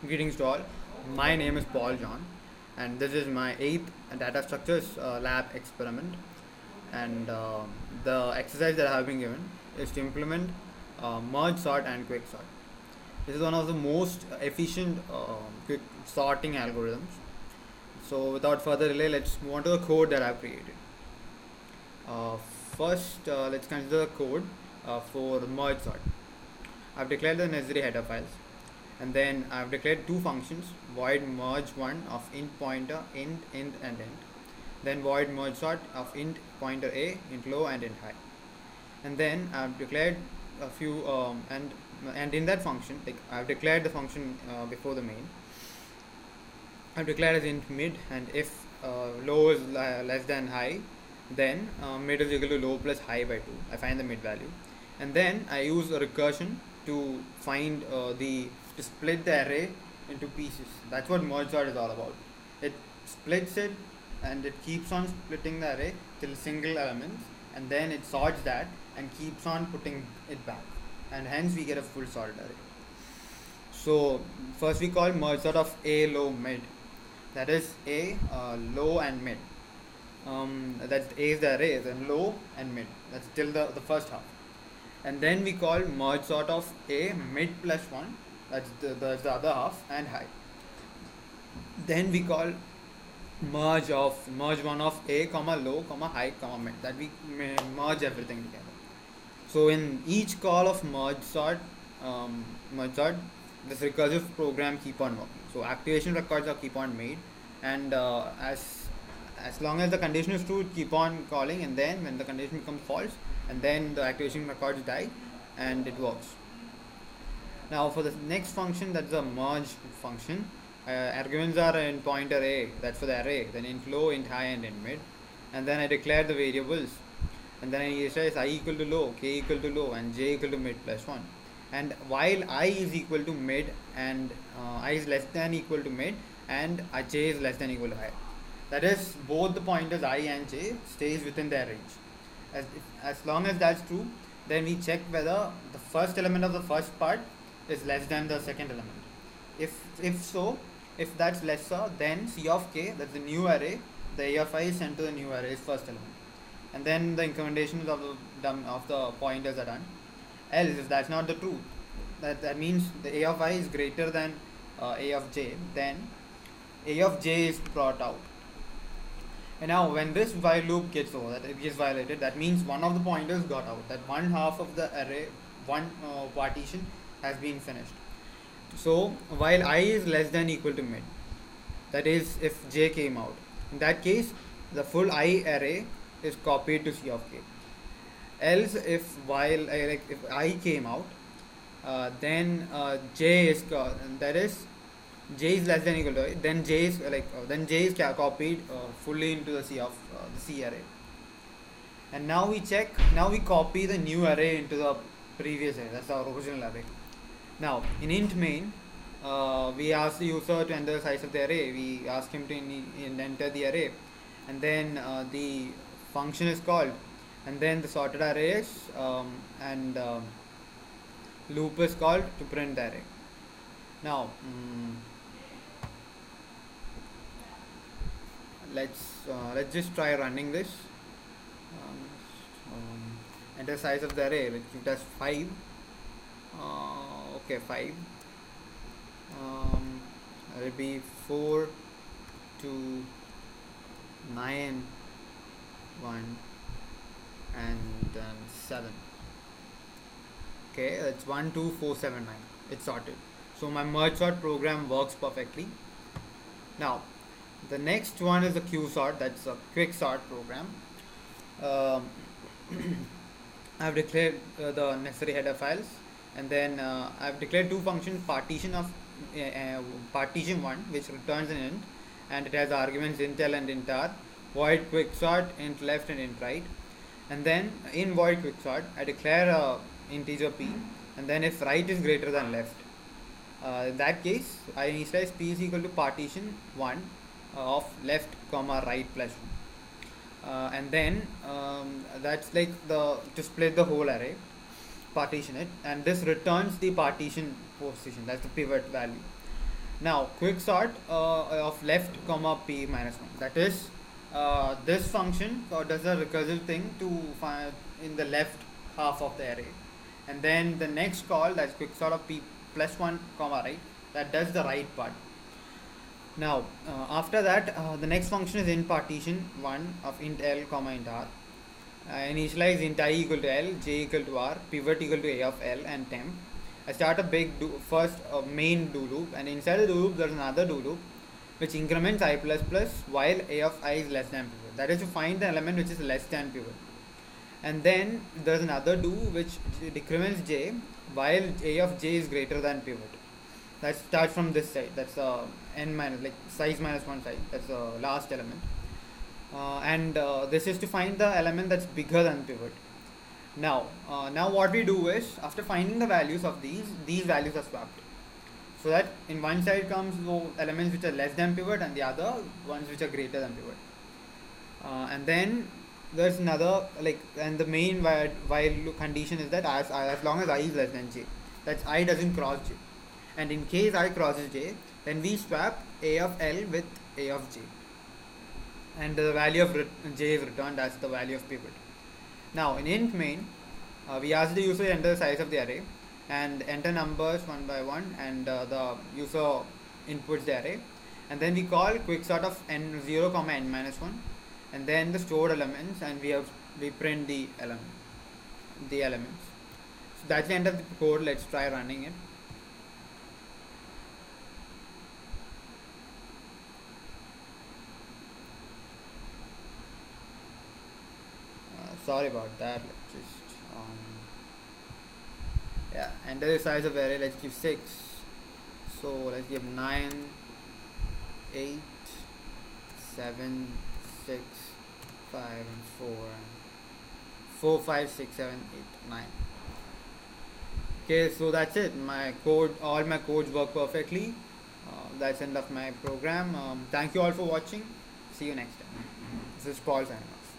Greetings to all. My name is Paul John, and this is my eighth data structures lab experiment. And the exercise that I have been given is to implement merge sort and quick sort. This is one of the most efficient quick sorting algorithms. So, without further delay, let's move on to the code that I've created. Uh, First, let's consider the code for merge sort. I've declared the necessary header files, and then I've declared two functions: void merge one of int pointer int and int, then void merge sort of int pointer a, int low and int high. And then I've declared a few and in that function, like I've declared the function before the main. I've declared as int mid, and if low is less than high, then mid is equal to low plus high by 2. I find the mid value, and then I use a recursion to find to split the array into pieces. That's what merge sort is all about. It splits it, and it keeps on splitting the array till single elements, and then it sorts that and keeps on putting it back, and hence we get a full sorted array. So first we call merge sort of a low mid, that is a low and mid. That's a is the array, then low and mid. That's still the first half. And then we call merge sort of a mid plus 1, that's the other half, and high. Then we call merge 1 of a comma low comma high comma mid, that we merge everything together. So in each call of merge sort, this recursive program keep on working. So activation records are keep on made, and as long as the condition is true, it keep on calling, and then when the condition becomes false, and then the activation records die, and it works. Now for the next function, that's a merge function. Arguments are in pointer a, that's for the array, then int low, int high, and int mid, and then I declare the variables, and then I initialize I equal to low, k equal to low, and j equal to mid plus 1. And while I is equal to mid and I is less than equal to mid, and j is less than equal to high, that is both the pointers I and j stays within their range. As long as that's true, then we check whether the first element of the first part is less than the second element. If so, if that's lesser, then c of k, that's the new array, the a of I is sent to the new array's first element, and then the incrementations of the pointers are done. Else, if that's not the truth, that means the a of I is greater than a of j, then a of j is brought out. And now when this while loop gets over, that it gets violated, that means one of the pointers got out, that one half of the array, one partition has been finished. So while I is less than equal to mid, that is if j came out, in that case the full I array is copied to c of k. Else, if while if I came out, then j is that is j is less than equal to I, then j is then j is copied fully into the c of the c array. And now we check, now we copy the new array into the previous array, that's our original array. Now in int main, we ask the user to enter the size of the array, we ask him to enter the array, and then the function is called, and then the sorted array is and loop is called to print the array. Now let's just try running this. Enter size of the array, which it has 5. Okay, 5. It will be 4 to 9 1 and then 7. Okay, that's 1 2 4 7 9. It's sorted. So my merge sort program works perfectly. Now the next one is the q sort, that's a quick sort program. I've declared the necessary header files, and then I've declared two functions: partition 1, which returns an int, and it has arguments intel and intar, void quick sort, int left and int right. And then in void quick sort, I declare a integer p, and then if right is greater than left, in that case I initialize p is equal to partition 1 of left comma right plus 1, and then that's like to split the whole array, partition it, and this returns the partition position, that's the pivot value. Now quick sort of left comma p minus 1. That is, this function does a recursive thing to find in the left half of the array, and then the next call, that's quick sort of p plus 1 comma right, that does the right part. Now after that, the next function is int partition 1 of int l comma int r. Initialize int I equal to l, j equal to r, pivot equal to a of l, and temp. I start a big first main do loop, and inside the do loop there is another do loop which increments I plus plus while a of I is less than pivot. That is to find the element which is less than pivot. And then there is another do which decrements j while a of j is greater than pivot. That starts from this side. That's n minus, like size minus 1 side. That's the last element. And this is to find the element that's bigger than pivot. Now what we do is, after finding the values of these values are swapped. So that in one side comes the elements which are less than pivot, and the other ones which are greater than pivot. And then there's another, and the main while condition is that as long as I is less than j, that's I doesn't cross j. And in case I crosses j, then we swap a of l with a of j. And the value of j is returned as the value of pivot. Now in int main, we ask the user to enter the size of the array and enter numbers one by one, and the user inputs the array, and then we call quick sort of n0 comma n minus 1, and then the stored elements, and we print the elements. So that's the end of the code. Let's try running it. Sorry about that. Let's just yeah, enter the size of array. Let's give 6. So let's give 9, 8, 7, 6, 5, and 4, 4, 5, 6, 7, 8, 9. Okay, so that's it. All my codes work perfectly. That's the end of my program. Thank you all for watching. See you next time. This is Paul signing off.